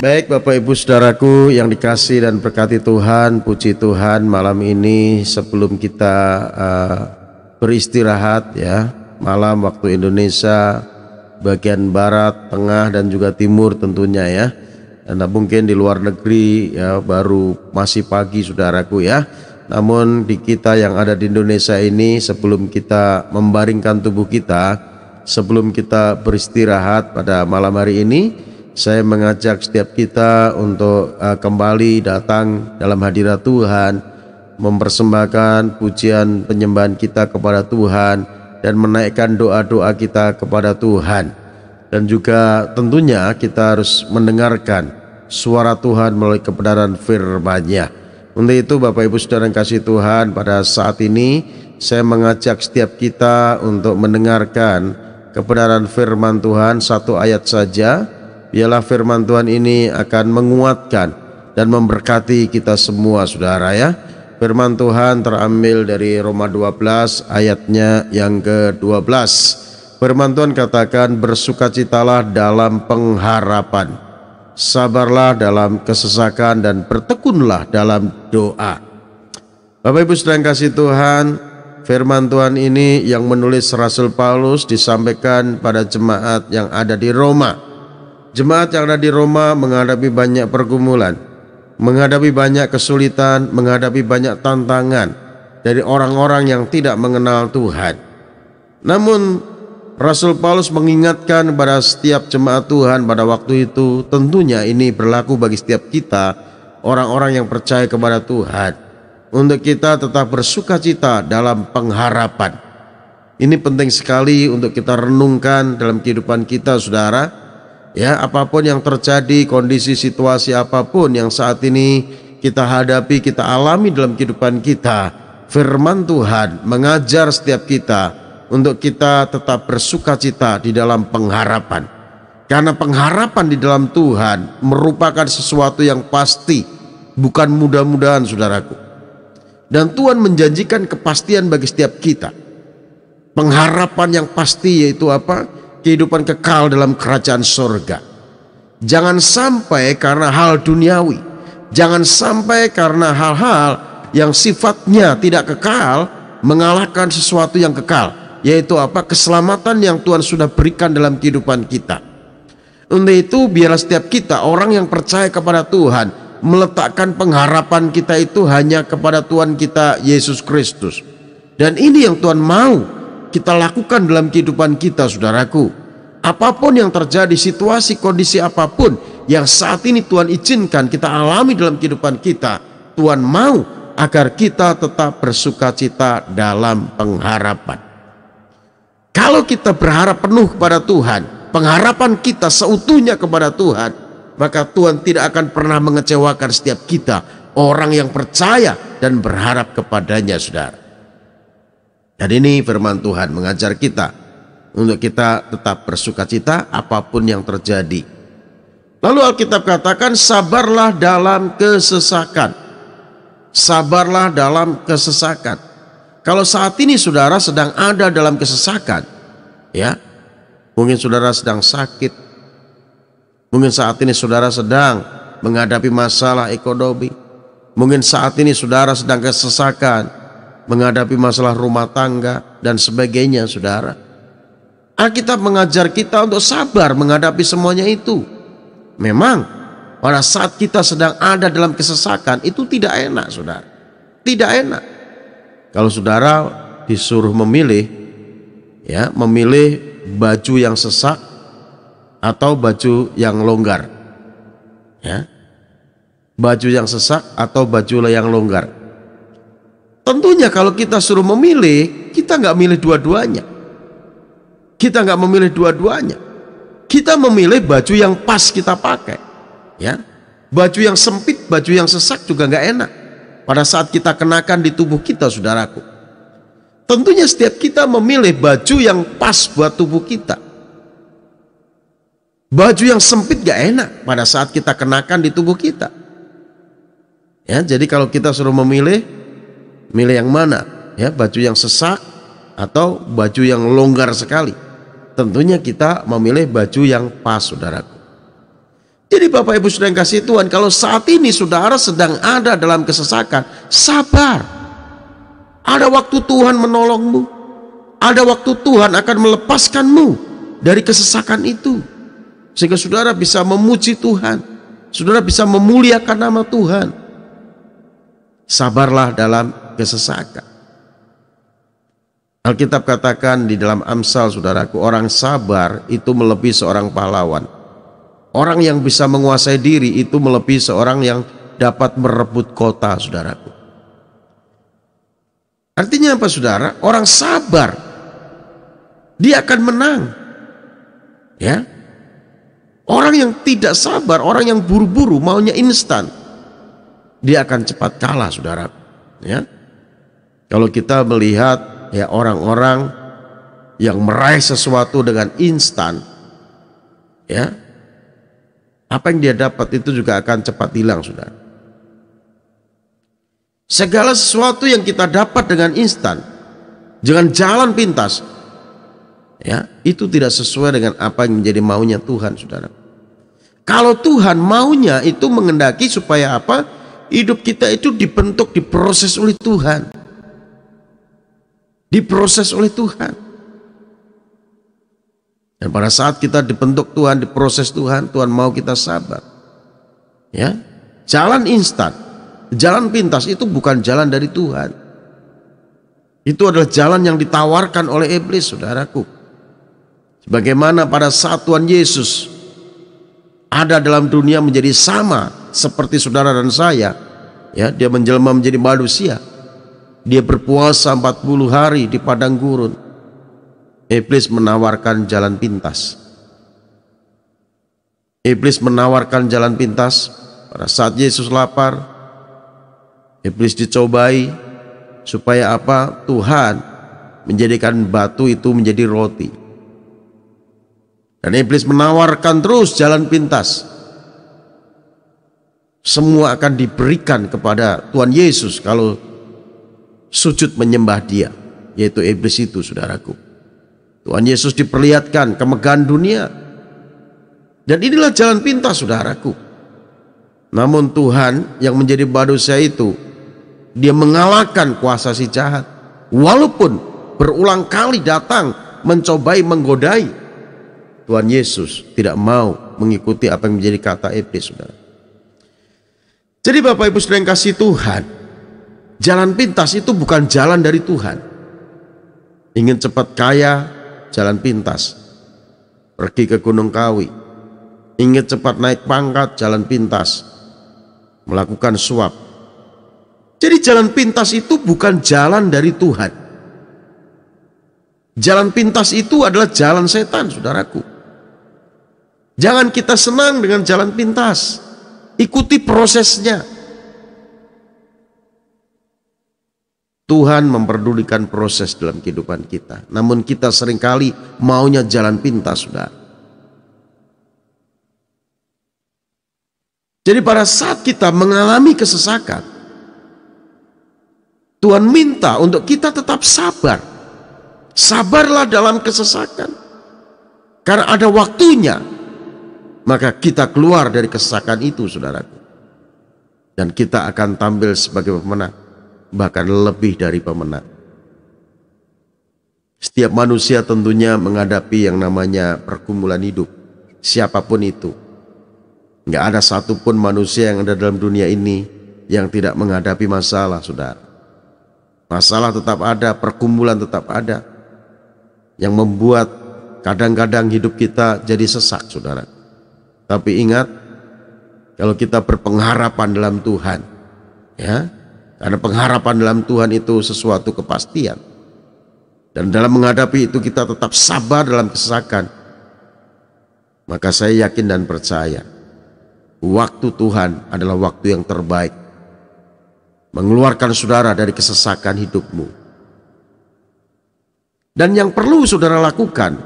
Baik Bapak Ibu Saudaraku yang dikasih dan berkati Tuhan, puji Tuhan malam ini sebelum kita beristirahat ya, malam waktu Indonesia bagian barat, tengah dan juga timur tentunya ya. Karena mungkin di luar negeri ya baru masih pagi saudaraku ya. Namun di kita yang ada di Indonesia ini sebelum kita membaringkan tubuh kita, sebelum kita beristirahat pada malam hari ini, saya mengajak setiap kita untuk kembali datang dalam hadirat Tuhan, mempersembahkan pujian penyembahan kita kepada Tuhan dan menaikkan doa-doa kita kepada Tuhan. Dan juga tentunya kita harus mendengarkan suara Tuhan melalui kebenaran firman-Nya. Untuk itu Bapak Ibu Saudara yang kasih Tuhan, pada saat ini saya mengajak setiap kita untuk mendengarkan kebenaran firman Tuhan, satu ayat saja. Biarlah firman Tuhan ini akan menguatkan dan memberkati kita semua saudara ya. Firman Tuhan terambil dari Roma 12 ayatnya yang ke-12. Firman Tuhan katakan, bersukacitalah dalam pengharapan, sabarlah dalam kesesakan, dan bertekunlah dalam doa. Bapak Ibu saudara yang kasih Tuhan, firman Tuhan ini yang menulis Rasul Paulus disampaikan pada jemaat yang ada di Roma. Jemaat yang ada di Roma menghadapi banyak pergumulan, menghadapi banyak kesulitan, menghadapi banyak tantangan dari orang-orang yang tidak mengenal Tuhan. Namun Rasul Paulus mengingatkan kepada setiap jemaat Tuhan pada waktu itu, tentunya ini berlaku bagi setiap kita, orang-orang yang percaya kepada Tuhan, untuk kita tetap bersukacita dalam pengharapan. Ini penting sekali untuk kita renungkan dalam kehidupan kita saudara. Ya, apapun yang terjadi, kondisi situasi apapun yang saat ini kita hadapi, kita alami dalam kehidupan kita, firman Tuhan mengajar setiap kita untuk kita tetap bersukacita di dalam pengharapan. Karena pengharapan di dalam Tuhan merupakan sesuatu yang pasti, bukan mudah-mudahan saudaraku. Dan Tuhan menjanjikan kepastian bagi setiap kita. Pengharapan yang pasti yaitu apa? Kehidupan kekal dalam kerajaan surga. Jangan sampai karena hal duniawi, jangan sampai karena hal-hal yang sifatnya tidak kekal mengalahkan sesuatu yang kekal, yaitu apa? Keselamatan yang Tuhan sudah berikan dalam kehidupan kita. Untuk itu biarlah setiap kita, orang yang percaya kepada Tuhan, meletakkan pengharapan kita itu hanya kepada Tuhan kita Yesus Kristus. Dan ini yang Tuhan mau kita lakukan dalam kehidupan kita saudaraku. Apapun yang terjadi, situasi kondisi apapun yang saat ini Tuhan izinkan kita alami dalam kehidupan kita, Tuhan mau agar kita tetap bersukacita dalam pengharapan. Kalau kita berharap penuh kepada Tuhan, pengharapan kita seutuhnya kepada Tuhan, maka Tuhan tidak akan pernah mengecewakan setiap kita, orang yang percaya dan berharap kepadanya saudara. Dan ini firman Tuhan mengajar kita untuk kita tetap bersukacita apapun yang terjadi. Lalu Alkitab katakan, sabarlah dalam kesesakan. Sabarlah dalam kesesakan. Kalau saat ini saudara sedang ada dalam kesesakan, ya, mungkin saudara sedang sakit, mungkin saat ini saudara sedang menghadapi masalah ekonomi, mungkin saat ini saudara sedang kesesakan, menghadapi masalah rumah tangga dan sebagainya saudara. Alkitab mengajar kita untuk sabar menghadapi semuanya itu. Memang pada saat kita sedang ada dalam kesesakan itu tidak enak saudara, tidak enak. Kalau saudara disuruh memilih, ya, memilih baju yang sesak atau baju yang longgar, ya, baju yang sesak atau baju yang longgar. Tentunya kalau kita suruh memilih, kita nggak milih dua-duanya. Kita nggak memilih dua-duanya. Kita memilih baju yang pas kita pakai. Ya, baju yang sempit, baju yang sesak juga nggak enak pada saat kita kenakan di tubuh kita, saudaraku. Tentunya setiap kita memilih baju yang pas buat tubuh kita. Baju yang sempit nggak enak pada saat kita kenakan di tubuh kita. Ya, jadi kalau kita suruh memilih, milih yang mana? Ya, baju yang sesak atau baju yang longgar sekali? Tentunya kita memilih baju yang pas, saudaraku. Jadi Bapak Ibu Saudara yang kasih Tuhan, kalau saat ini saudara sedang ada dalam kesesakan, sabar. Ada waktu Tuhan menolongmu. Ada waktu Tuhan akan melepaskanmu dari kesesakan itu. Sehingga saudara bisa memuji Tuhan. Saudara bisa memuliakan nama Tuhan. Sabarlah dalam kesesakan. Alkitab katakan di dalam Amsal, saudaraku, orang sabar itu melebihi seorang pahlawan. Orang yang bisa menguasai diri itu melebihi seorang yang dapat merebut kota, saudaraku. Artinya apa, saudara? Orang sabar, dia akan menang. Ya. Orang yang tidak sabar, orang yang buru-buru, maunya instan, dia akan cepat kalah, saudaraku. Ya. Kalau kita melihat ya orang-orang yang meraih sesuatu dengan instan, ya, apa yang dia dapat itu juga akan cepat hilang, saudara. Segala sesuatu yang kita dapat dengan instan, dengan jalan pintas, ya, itu tidak sesuai dengan apa yang menjadi maunya Tuhan, saudara. Kalau Tuhan maunya itu mengendaki supaya apa? Hidup kita itu dibentuk, diproses oleh Tuhan. Diproses oleh Tuhan. Dan pada saat kita dibentuk Tuhan, diproses Tuhan, Tuhan mau kita sabar. Ya, jalan instan, jalan pintas itu bukan jalan dari Tuhan. Itu adalah jalan yang ditawarkan oleh iblis, saudaraku. Sebagaimana pada saat Tuhan Yesus ada dalam dunia menjadi sama seperti saudara dan saya, ya, dia menjelma menjadi manusia. Dia berpuasa 40 hari di padang gurun. Iblis menawarkan jalan pintas. Iblis menawarkan jalan pintas pada saat Yesus lapar. Iblis dicobai supaya apa? Tuhan menjadikan batu itu menjadi roti. Dan iblis menawarkan terus jalan pintas. Semua akan diberikan kepada Tuhan Yesus kalau sujud menyembah Dia, yaitu iblis itu, saudaraku. Tuhan Yesus diperlihatkan kemegahan dunia. Dan inilah jalan pintas, saudaraku. Namun Tuhan yang menjadi manusia itu, dia mengalahkan kuasa si jahat. Walaupun berulang kali datang mencobai, menggodai, Tuhan Yesus tidak mau mengikuti apa yang menjadi kata iblis, saudara. Jadi Bapak Ibu Saudara yang kasih Tuhan, jalan pintas itu bukan jalan dari Tuhan. Ingin cepat kaya, jalan pintas, pergi ke Gunung Kawi. Ingin cepat naik pangkat, jalan pintas, melakukan suap. Jadi jalan pintas itu bukan jalan dari Tuhan. Jalan pintas itu adalah jalan setan, saudaraku. Jangan kita senang dengan jalan pintas, ikuti prosesnya. Tuhan memperdulikan proses dalam kehidupan kita. Namun kita seringkali maunya jalan pintas, saudara. Jadi pada saat kita mengalami kesesakan, Tuhan minta untuk kita tetap sabar. Sabarlah dalam kesesakan. Karena ada waktunya, maka kita keluar dari kesesakan itu, saudaraku. Dan kita akan tampil sebagai pemenang. Bahkan lebih dari pemenang. Setiap manusia tentunya menghadapi yang namanya pergumulan hidup, siapapun itu. Nggak ada satupun manusia yang ada dalam dunia ini yang tidak menghadapi masalah, saudara. Masalah tetap ada, pergumulan tetap ada, yang membuat kadang-kadang hidup kita jadi sesak, saudara. Tapi ingat, kalau kita berpengharapan dalam Tuhan, ya, karena pengharapan dalam Tuhan itu sesuatu kepastian. Dan dalam menghadapi itu kita tetap sabar dalam kesesakan. Maka saya yakin dan percaya, waktu Tuhan adalah waktu yang terbaik. Mengeluarkan saudara dari kesesakan hidupmu. Dan yang perlu saudara lakukan,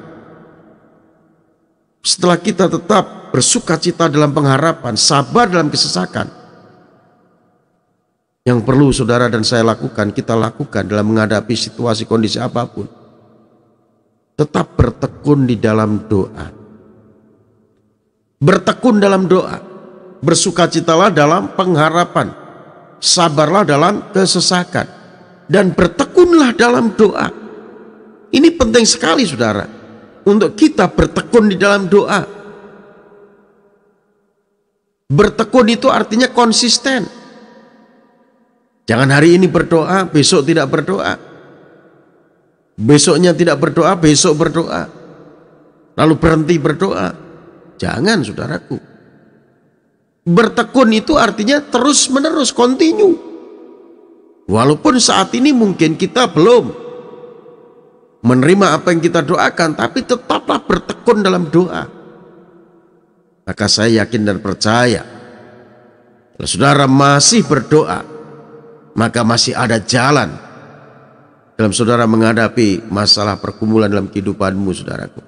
setelah kita tetap bersuka cita dalam pengharapan, sabar dalam kesesakan, yang perlu saudara dan saya lakukan, kita lakukan dalam menghadapi situasi kondisi apapun, tetap bertekun di dalam doa. Bertekun dalam doa, bersukacitalah dalam pengharapan, sabarlah dalam kesesakan, dan bertekunlah dalam doa. Ini penting sekali saudara, untuk kita bertekun di dalam doa. Bertekun itu artinya konsisten. Jangan hari ini berdoa, besok tidak berdoa. Besoknya tidak berdoa, besok berdoa. Lalu berhenti berdoa. Jangan saudaraku. Bertekun itu artinya terus menerus, continue. Walaupun saat ini mungkin kita belum menerima apa yang kita doakan, tapi tetaplah bertekun dalam doa. Maka saya yakin dan percaya, kalau saudara masih berdoa, maka masih ada jalan dalam saudara menghadapi masalah pergumulan dalam kehidupanmu, saudaraku.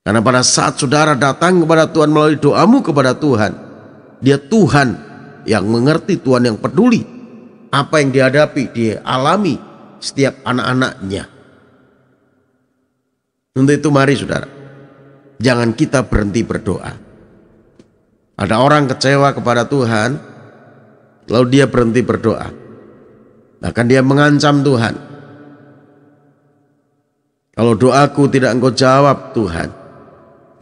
Karena pada saat saudara datang kepada Tuhan melalui doamu kepada Tuhan, Dia Tuhan yang mengerti, Tuhan yang peduli apa yang dihadapi, dialami setiap anak-anaknya. Untuk itu mari saudara, jangan kita berhenti berdoa. Ada orang kecewa kepada Tuhan, lalu dia berhenti berdoa. Bahkan dia mengancam Tuhan. Kalau doaku tidak Engkau jawab Tuhan,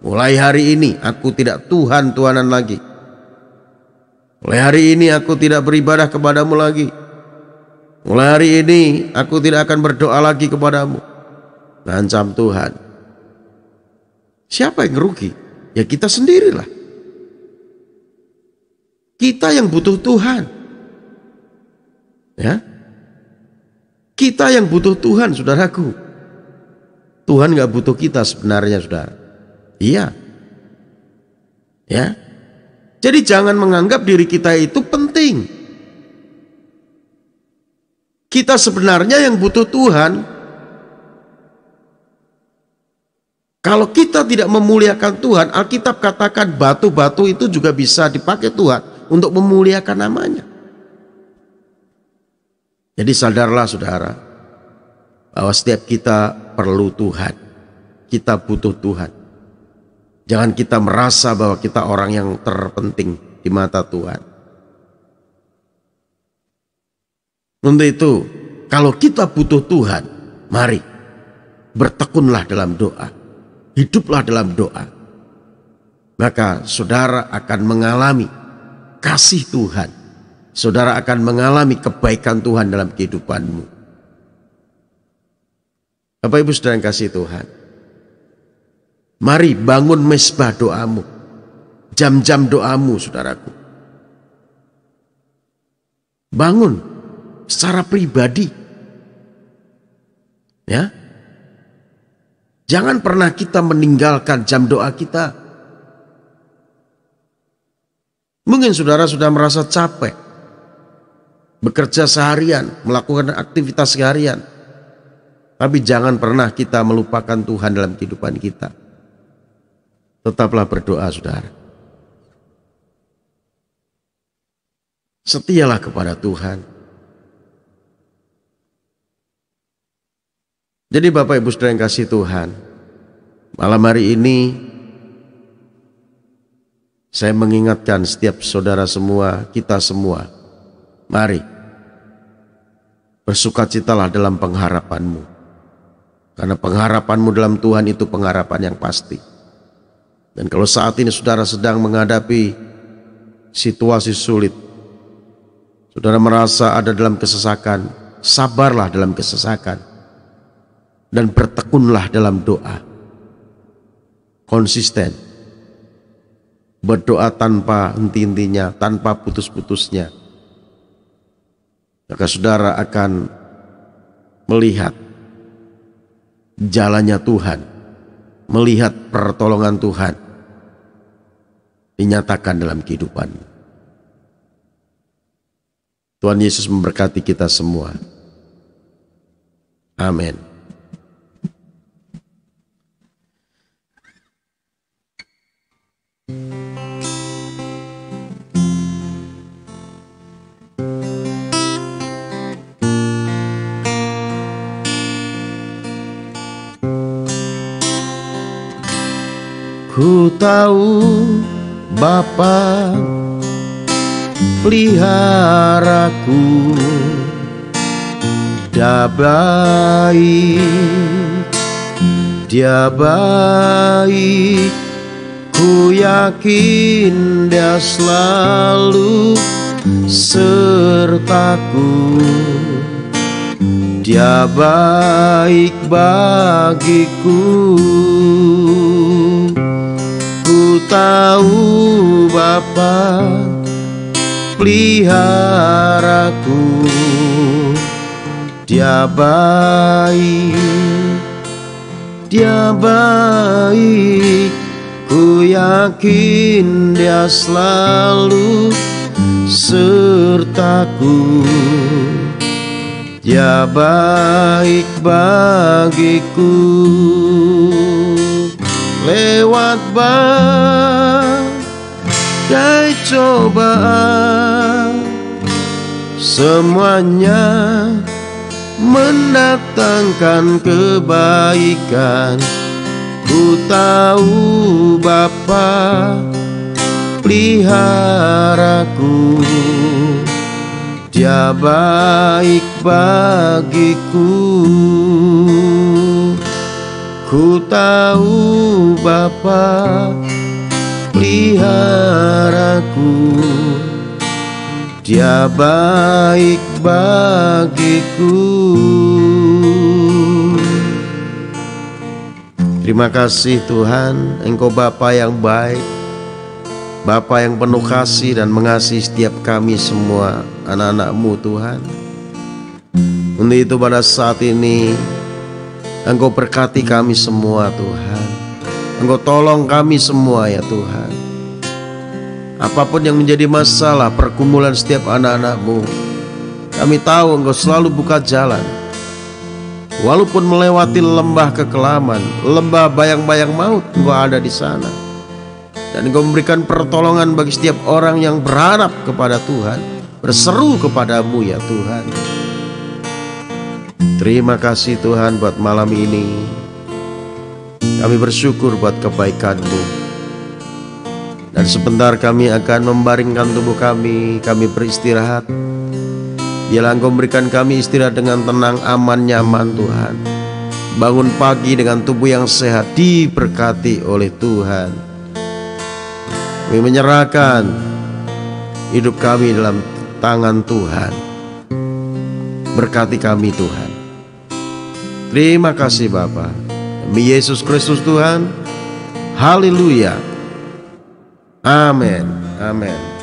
mulai hari ini aku tidak Tuhan-Tuhanan lagi. Mulai hari ini aku tidak beribadah kepadamu lagi. Mulai hari ini aku tidak akan berdoa lagi kepadamu. Mengancam Tuhan. Siapa yang rugi? Ya kita sendirilah. Kita yang butuh Tuhan. Ya. Kita yang butuh Tuhan, saudaraku. Tuhan gak butuh kita sebenarnya, saudara. Iya. Ya. Jadi jangan menganggap diri kita itu penting. Kita sebenarnya yang butuh Tuhan. Kalau kita tidak memuliakan Tuhan, Alkitab katakan batu-batu itu juga bisa dipakai Tuhan untuk memuliakan namanya. Jadi sadarlah saudara, bahwa setiap kita perlu Tuhan. Kita butuh Tuhan. Jangan kita merasa bahwa kita orang yang terpenting di mata Tuhan. Untuk itu, kalau kita butuh Tuhan, mari bertekunlah dalam doa. Hiduplah dalam doa. Maka saudara akan mengalami kasih Tuhan. Saudara akan mengalami kebaikan Tuhan dalam kehidupanmu. Bapak Ibu saudara yang kasih Tuhan, mari bangun mesbah doamu. Jam-jam doamu saudaraku. Bangun secara pribadi. Ya. Jangan pernah kita meninggalkan jam doa kita. Mungkin saudara sudah merasa capek, bekerja seharian, melakukan aktivitas seharian. Tapi jangan pernah kita melupakan Tuhan dalam kehidupan kita. Tetaplah berdoa saudara. Setialah kepada Tuhan. Jadi Bapak Ibu saudara yang kasih Tuhan, malam hari ini saya mengingatkan setiap saudara semua, kita semua, mari bersukacitalah dalam pengharapanmu. Karena pengharapanmu dalam Tuhan itu pengharapan yang pasti. Dan kalau saat ini saudara sedang menghadapi situasi sulit, saudara merasa ada dalam kesesakan, sabarlah dalam kesesakan. Dan bertekunlah dalam doa. Konsisten. Berdoa tanpa henti-hentinya, tanpa putus-putusnya. Maka saudara akan melihat jalannya Tuhan, melihat pertolongan Tuhan dinyatakan dalam kehidupan. Tuhan Yesus memberkati kita semua. Amin. Ku Ku tahu Bapa peliharaku, Dia baik, Dia baik. Ku yakin Dia selalu sertaku. Dia baik bagiku. Ku tahu Bapa peliharaku, Dia baik, Dia baik. Ku yakin Dia selalu sertaku. Dia baik bagiku. Lewat badai cobaan, semuanya mendatangkan kebaikan. Ku tahu Bapa peliharaku, Dia baik bagiku. Ku tahu Bapa peliharaku, Dia baik bagiku. Terima kasih Tuhan, Engkau Bapa yang baik, Bapa yang penuh kasih dan mengasihi setiap kami semua anak-anak-Mu Tuhan. Untuk itu pada saat ini Engkau berkati kami semua Tuhan. Engkau tolong kami semua ya Tuhan. Apapun yang menjadi masalah pergumulan setiap anak-anak-Mu, kami tahu Engkau selalu buka jalan. Walaupun melewati lembah kekelaman, lembah bayang-bayang maut, Engkau ada di sana. Dan Engkau memberikan pertolongan bagi setiap orang yang berharap kepada Tuhan, berseru kepadamu ya Tuhan. Terima kasih Tuhan buat malam ini. Kami bersyukur buat kebaikan-Mu. Dan sebentar kami akan membaringkan tubuh kami beristirahat. Biarlah Engkau memberikan kami istirahat dengan tenang, aman, nyaman Tuhan. Bangun pagi dengan tubuh yang sehat, diberkati oleh Tuhan. Kami menyerahkan hidup kami dalam tangan Tuhan. Berkati kami Tuhan. Terima kasih Bapa. Demi Yesus Kristus Tuhan. Haleluya. Amin. Amin.